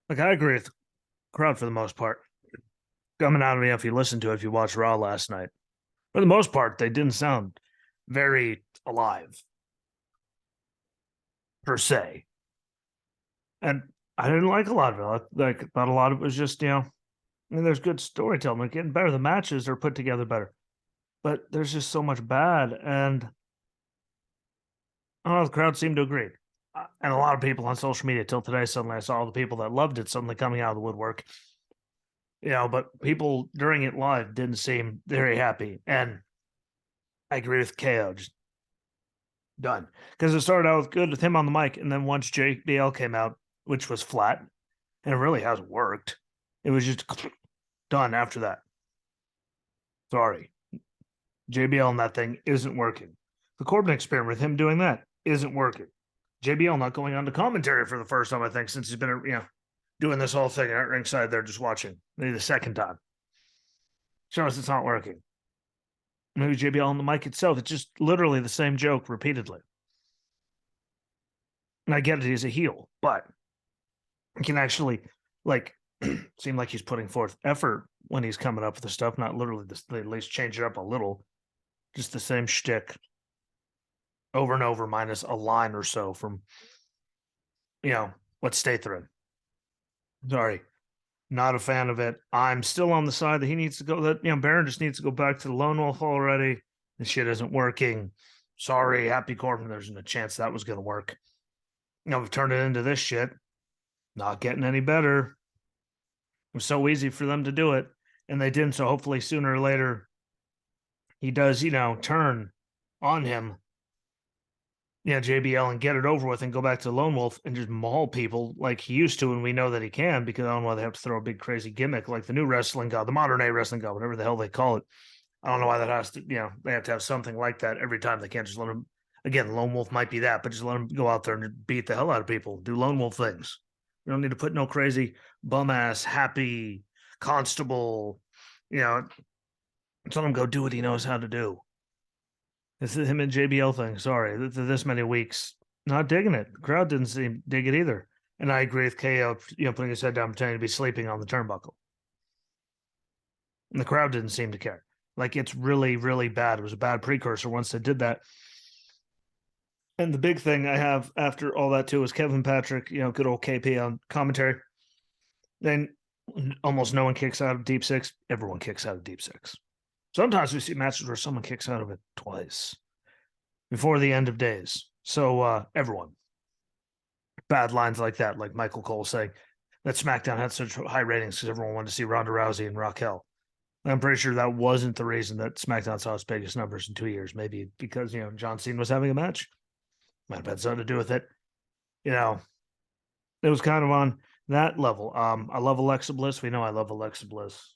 Like I agree with the crowd for the most part. Coming out of me, if you listen to it, if you watched Raw last night, for the most part, they didn't sound very alive per se, and I didn't like a lot of it. Like, thought a lot of it was just I mean, there's good storytelling, like getting better. The matches are put together better, but there's just so much bad, and I don't know. The crowd seemed to agree, and a lot of people on social media till today. Suddenly, I saw all the people that loved it suddenly coming out of the woodwork. But people during it live didn't seem very happy, and I agree with KO. Just done because it started out with good with him on the mic, and then once JBL came out, which was flat, and it really hasn't worked. It was just done after that. Sorry, JBL and that thing isn't working. The Corbin experiment with him doing that isn't working. JBL not going on to commentary for the first time, I think, since he's been doing this whole thing at ringside there, just watching. Maybe the second time. Shows it's not working. Maybe JBL on the mic itself, it's just literally the same joke repeatedly. And I get it, he's a heel, but he can actually like seem like he's putting forth effort when he's coming up with the stuff, not literally this, they at least change it up a little. Just the same shtick over and over, minus a line or so from what state they're in. Sorry, not a fan of it. I'm still on the side that he needs to go. That Baron just needs to go back to the Lone Wolf already. This shit isn't working. Sorry, Happy Corbin. There's no chance that was going to work. We've turned it into this shit. Not getting any better. It was so easy for them to do it, and they didn't. So hopefully, sooner or later, he does, turn on him. JBL and get it over with and go back to Lone Wolf and just maul people like he used to, and we know that he can because I don't know why they have to throw a big crazy gimmick like the new wrestling god, the modern day wrestling god, whatever the hell they call it. I don't know why that has to, they have to have something like that every time. They can't just let him. Again, Lone Wolf might be that, but just let him go out there and beat the hell out of people. Do Lone Wolf things. You don't need to put no crazy bum ass happy constable. Just let him go do what he knows how to do. This is him and JBL thing. Sorry, this many weeks. Not digging it. The crowd didn't seem dig it either. And I agree with KO, putting his head down, pretending to be sleeping on the turnbuckle. And the crowd didn't seem to care. Like it's really, really bad. It was a bad precursor once they did that. And the big thing I have after all that too is Kevin Patrick, good old KP on commentary. Then almost no one kicks out of deep six. Everyone kicks out of deep six. Sometimes we see matches where someone kicks out of it twice before the end of days. So everyone. Bad lines like that, like Michael Cole saying that SmackDown had such high ratings because everyone wanted to see Ronda Rousey and Raquel. I'm pretty sure that wasn't the reason that SmackDown saw its biggest numbers in 2 years. Maybe because, John Cena was having a match. Might have had something to do with it. It was kind of on that level. I love Alexa Bliss. We know I love Alexa Bliss.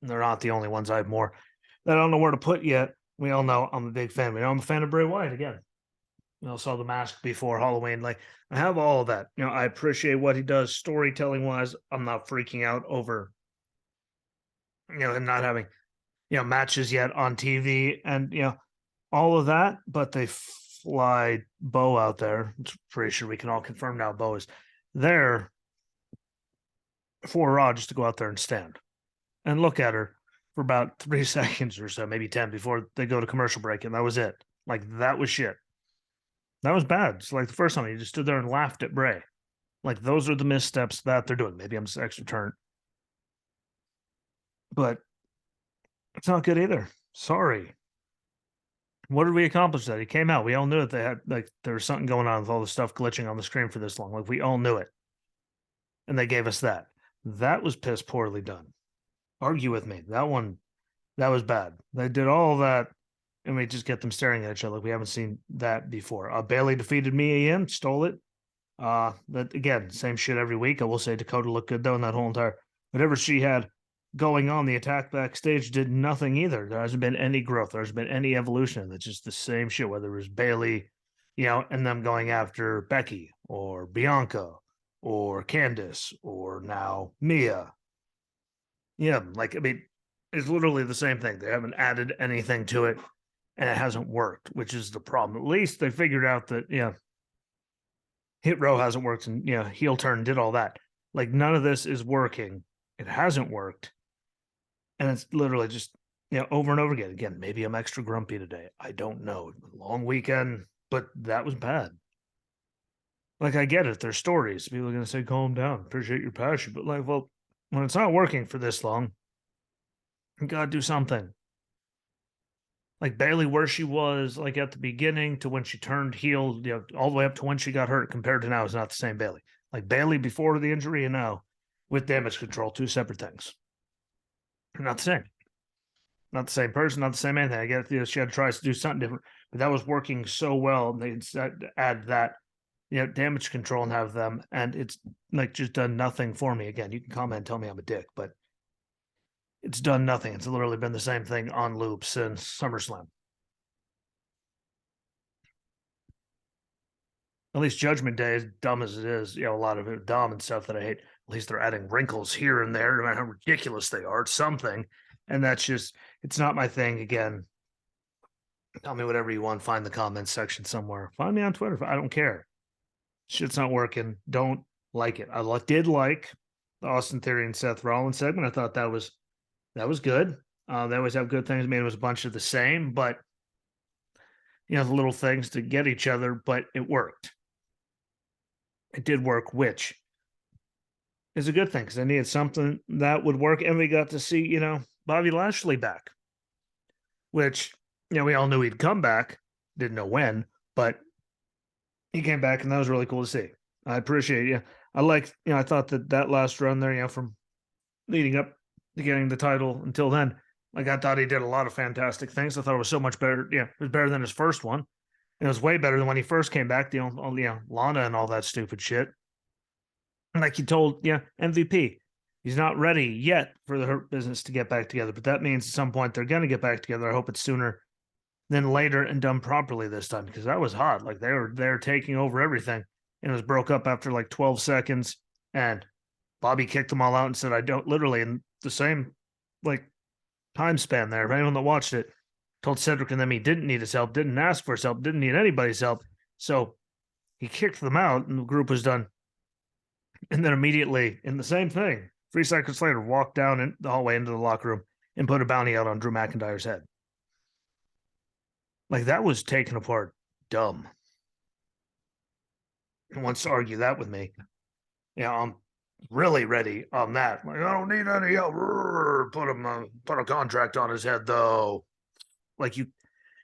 They're not the only ones I have more that I don't know where to put yet. We all know I'm a big fan. We know I'm a fan of Bray Wyatt again. Saw the mask before Halloween. Like I have all of that. I appreciate what he does storytelling wise. I'm not freaking out over, him not having, matches yet on TV and, all of that. But they fly Bo out there. I'm pretty sure we can all confirm now Bo is there for Raw just to go out there and stand and look at her for about 3 seconds or so, maybe 10 before they go to commercial break. And that was it. Like that was shit. That was bad. It's like the first time he just stood there and laughed at Bray. Like those are the missteps that they're doing. Maybe I'm just extra turn, but it's not good either. Sorry. What did we accomplish that? He came out. We all knew that they had like there was something going on with all the stuff glitching on the screen for this long. Like we all knew it. And they gave us that. That was piss poorly done. Argue with me. That was bad. They did all that and we just get them staring at each other. Like we haven't seen that before. Bailey defeated Mia Yim, stole it. That again, same shit every week. I will say Dakota looked good though in that whole entire whatever she had going on. The attack backstage did nothing either. There hasn't been any growth. There hasn't been any evolution. It's just the same shit. Whether it was Bailey, and them going after Becky or Bianca or Candice or now Mia. Yeah, like I mean, it's literally the same thing. They haven't added anything to it and it hasn't worked, which is the problem. At least they figured out that, Hit row hasn't worked, and heel turn did all that. Like none of this is working. It hasn't worked, and it's literally just over and over again. Again, maybe I'm extra grumpy today. I don't know. Long weekend, but that was bad. Like I get it. There's stories. People are gonna say, "Calm down. Appreciate your passion," but like, well, when it's not working for this long, you gotta do something. Like Bailey, where she was like at the beginning to when she turned heel, all the way up to when she got hurt, compared to now, is not the same Bailey. Like Bailey before the injury and now with damage control, two separate things. Not the same. Not the same person, not the same anything. I get she had to try to do something different, but that was working so well. And they decided to add that, damage control and have them, and it's like just done nothing for me. Again, you can comment and tell me I'm a dick, but it's done nothing. It's literally been the same thing on loop since SummerSlam. At least Judgment Day, as dumb as it is, a lot of it dumb and stuff that I hate. At least they're adding wrinkles here and there, no matter how ridiculous they are. It's something, and that's just it's not my thing. Again, tell me whatever you want. Find the comments section somewhere. Find me on Twitter. I don't care. Shit's not working. Don't like it. I did like the Austin Theory and Seth Rollins segment. I thought that was good. They always have good things. I mean, it was a bunch of the same, but the little things to get each other. But it worked. It did work, which is a good thing because I needed something that would work. And we got to see, Bobby Lashley back, which, we all knew he'd come back. Didn't know when, but he came back and that was really cool to see. I appreciate it. I like, I thought that last run there, from leading up to getting the title until then, like I thought he did a lot of fantastic things. I thought it was so much better. Yeah, it was better than his first one. It was way better than when he first came back, Lana and all that stupid shit. And like he told, MVP, he's not ready yet for the Hurt Business to get back together. But that means at some point they're going to get back together. I hope it's sooner than later and done properly this time because that was hot. Like they're taking over everything. And it was broke up after like 12 seconds. And Bobby kicked them all out and said, I don't, literally in the same like time span there. If anyone that watched it told Cedric and them he didn't need his help, didn't ask for his help, didn't need anybody's help. So he kicked them out and the group was done. And then immediately in the same thing, 3 seconds later, walked down in the hallway into the locker room and put a bounty out on Drew McIntyre's head. Like that was taken apart dumb. Who wants to argue that with me? I'm really ready on that. Like, I don't need any help. Put a contract on his head though. Like you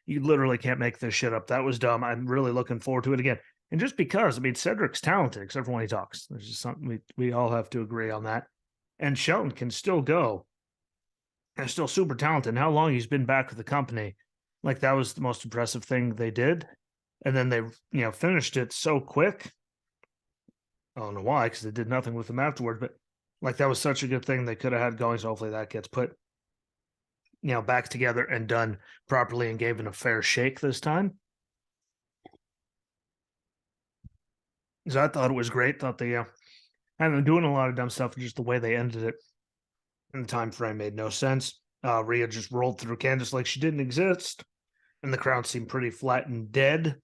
literally can't make this shit up. That was dumb. I'm really looking forward to it again. And just because, I mean, Cedric's talented, except for when he talks. There's just something we all have to agree on that. And Shelton can still go. And still super talented. And how long he's been back with the company. Like that was the most impressive thing they did. And then they, finished it so quick. I don't know why, because they did nothing with them afterward. But like that was such a good thing they could have had going. So hopefully that gets put, back together and done properly and given a fair shake this time. So I thought it was great. Thought they had been doing a lot of dumb stuff. Just the way they ended it and the time frame made no sense. Rhea just rolled through Candice like she didn't exist. And the crowd seemed pretty flat and dead.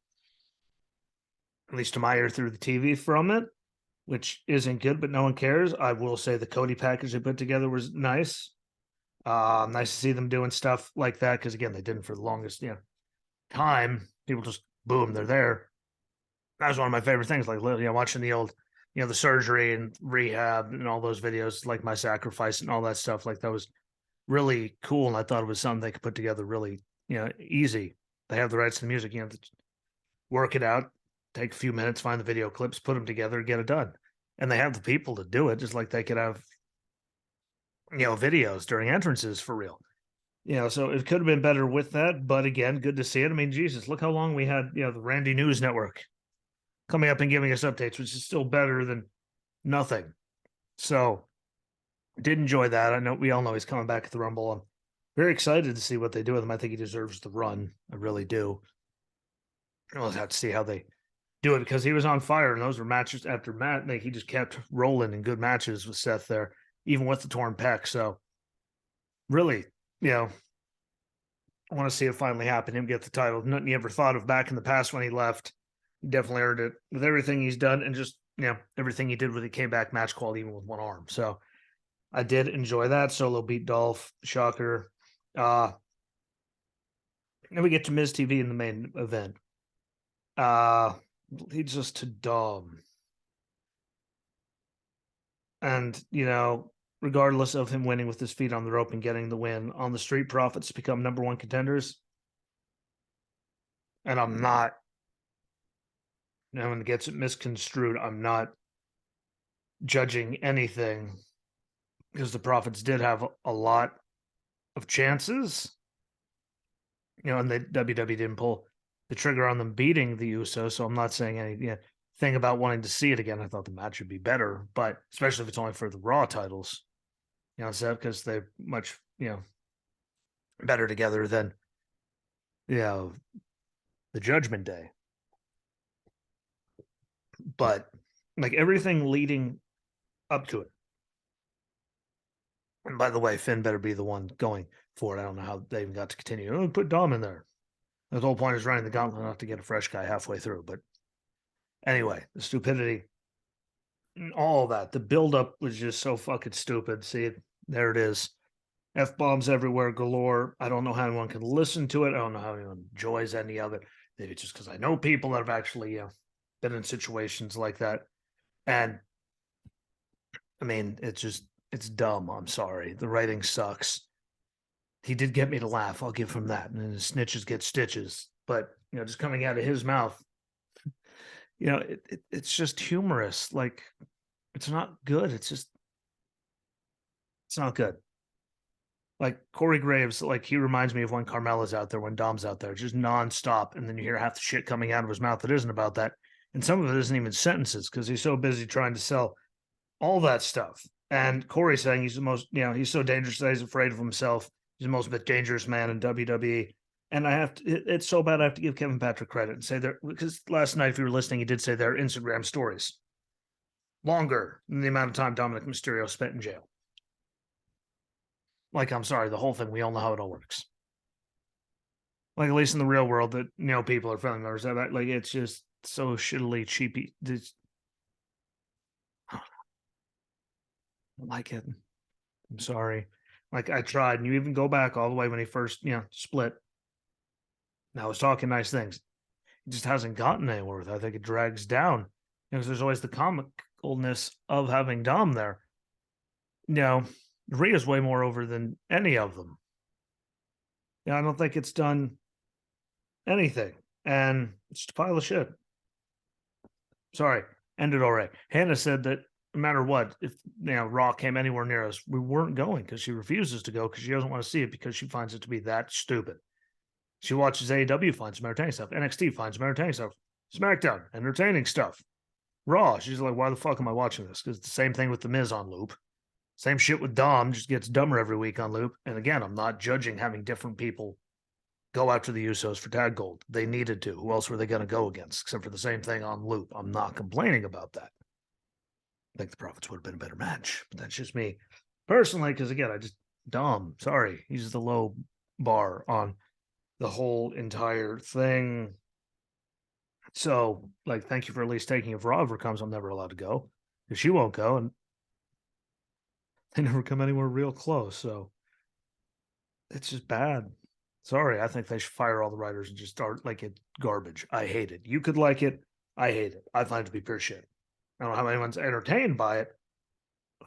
At least to my ear through the TV from it, which isn't good, but no one cares. I will say the Cody package they put together was nice. Nice to see them doing stuff like that because, again, they didn't for the longest time. People just, boom, they're there. That was one of my favorite things, like watching the old, the surgery and rehab and all those videos, like My Sacrifice and all that stuff. Like that was really cool, and I thought it was something they could put together really, easy. They have the rights to the music, work it out, take a few minutes, find the video clips, put them together, get it done. And they have the people to do it, just like they could have, videos during entrances for real. So it could have been better with that, but again, good to see it. I mean, Jesus, look how long we had, the Randy News Network coming up and giving us updates, which is still better than nothing. So did enjoy that. I know we all know he's coming back at the Rumble. I'm very excited to see what they do with him. I think he deserves the run. I really do. We'll have to see how they do it because he was on fire and those were matches after match. Like he just kept rolling in good matches with Seth there, even with the torn pec. So really, I want to see it finally happen. Him get the title. Nothing he ever thought of back in the past when he left. He definitely earned it with everything he's done and just everything he did when he came back match quality even with one arm. So I did enjoy that. Solo beat Dolph, shocker. Then we get to Miz TV in the main event. He's just too dumb. And, regardless of him winning with his feet on the rope and getting the win on the Street Profits to become number one contenders. And I'm not, when it gets misconstrued, I'm not judging anything because the Profits did have a lot of chances, and the WWE didn't pull the trigger on them beating the Usos. So I'm not saying anything about wanting to see it again. I thought the match would be better, but especially if it's only for the Raw titles, because they're much, better together than, the Judgment Day. But like everything leading up to it. And by the way, Finn better be the one going for it. I don't know how they even got to continue. Oh, put Dom in there. The whole point is running the gauntlet not to get a fresh guy halfway through. But anyway, the stupidity, all that, the buildup was just so fucking stupid. See, there it is. F bombs everywhere galore. I don't know how anyone can listen to it. I don't know how anyone enjoys any of it. Maybe it's just because I know people that have actually been in situations like that. And I mean, it's dumb. I'm sorry. The writing sucks. He did get me to laugh. I'll give him that. And his snitches get stitches. But just coming out of his mouth, it's just humorous. Like, it's not good. It's not good. Like Corey Graves, like he reminds me of when Carmella's out there, when Dom's out there, just nonstop, and then you hear half the shit coming out of his mouth that isn't about that, and some of it isn't even sentences because he's so busy trying to sell all that stuff. And Corey saying he's the most, he's so dangerous that he's afraid of himself. He's the most dangerous man in WWE. And it's so bad I have to give Kevin Patrick credit and say there, because last night, if you were listening, he did say their Instagram stories longer than the amount of time Dominic Mysterio spent in jail. Like, I'm sorry, the whole thing, we all know how it all works. Like, at least in the real world, that, people are family members. Like, it's just so shittily cheapy. I don't like it. I'm sorry. Like, I tried, and you even go back all the way when he first, split. Now, I was talking nice things. It just hasn't gotten anywhere with it. I think it drags down because there's always the comicalness of having Dom there. Rhea's way more over than any of them. I don't think it's done anything. And it's just a pile of shit. Sorry, end it already. Hannah said that no matter what, if Raw came anywhere near us, we weren't going because she refuses to go because she doesn't want to see it because she finds it to be that stupid. She watches AEW, finds some entertaining stuff. NXT finds some entertaining stuff. SmackDown, entertaining stuff. Raw, she's like, why the fuck am I watching this? Because it's the same thing with The Miz on loop. Same shit with Dom, just gets dumber every week on loop. And again, I'm not judging having different people go after the Usos for tag gold. They needed to. Who else were they going to go against except for the same thing on loop? I'm not complaining about that. I think the Profits would have been a better match, but that's just me personally. Because again, Dom, sorry, he's the low bar on the whole entire thing. So, like, thank you for at least taking if Raw ever comes, I'm never allowed to go because she won't go, and they never come anywhere real close. So it's just bad. Sorry, I think they should fire all the writers and just start like it garbage. I hate it. You could like it. I hate it. I find it to be pure shit. I don't know how anyone's entertained by it,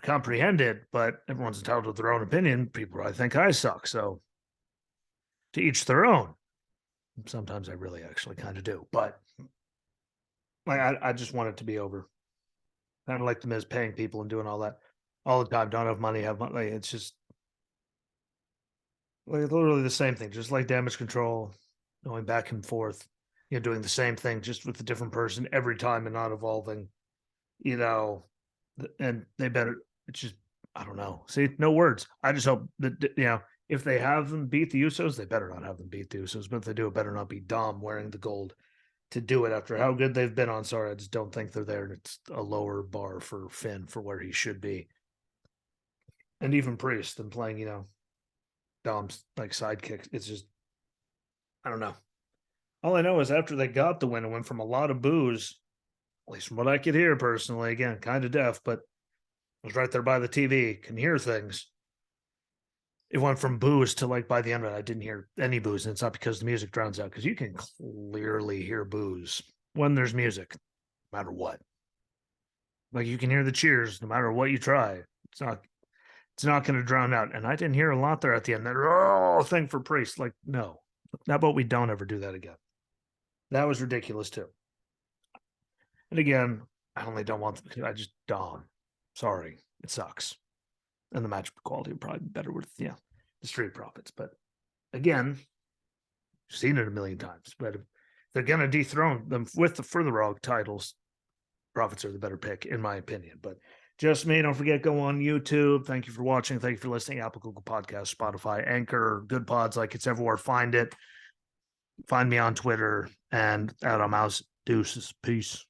comprehend it, but everyone's entitled to their own opinion. People probably think I suck. So to each their own. Sometimes I really actually kind of do, but like I just want it to be over. I don't like the Miz paying people and doing all that all the time. Don't have money, have money. It's just like literally the same thing, just like Damage Control, going back and forth, doing the same thing just with a different person every time and not evolving, and they better, it's just, I don't know. See, no words. I just hope that, if they have them beat the Usos, they better not have them beat the Usos, but if they do, it better not be Dom wearing the gold to do it after how good they've been on. Sorry, I just don't think they're there. And it's a lower bar for Finn for where he should be. And even Priest than playing, Dom's like sidekick. It's just, I don't know. All I know is after they got the win, it went from a lot of boos, at least from what I could hear personally. Again, kind of deaf, but I was right there by the TV, can hear things. It went from boos to like by the end of it, I didn't hear any boos. And it's not because the music drowns out, because you can clearly hear boos when there's music, no matter what. Like you can hear the cheers no matter what you try. It's not going to drown out. And I didn't hear a lot there at the end. That thing for Priest. Like, no. How about we don't ever do that again? That was ridiculous too. And again, I only don't want them. I just don't. Sorry. It sucks. And the match quality would probably be better with, the Street Profits. But again, seen it a million times. But if they're going to dethrone them with the further Raw titles, Profits are the better pick, in my opinion. But just me. Don't forget, go on YouTube. Thank you for watching. Thank you for listening. Apple, Google Podcast, Spotify, Anchor, Good Pods, like it's everywhere. Find it. Find me on Twitter and Adam House. Deuces. Peace.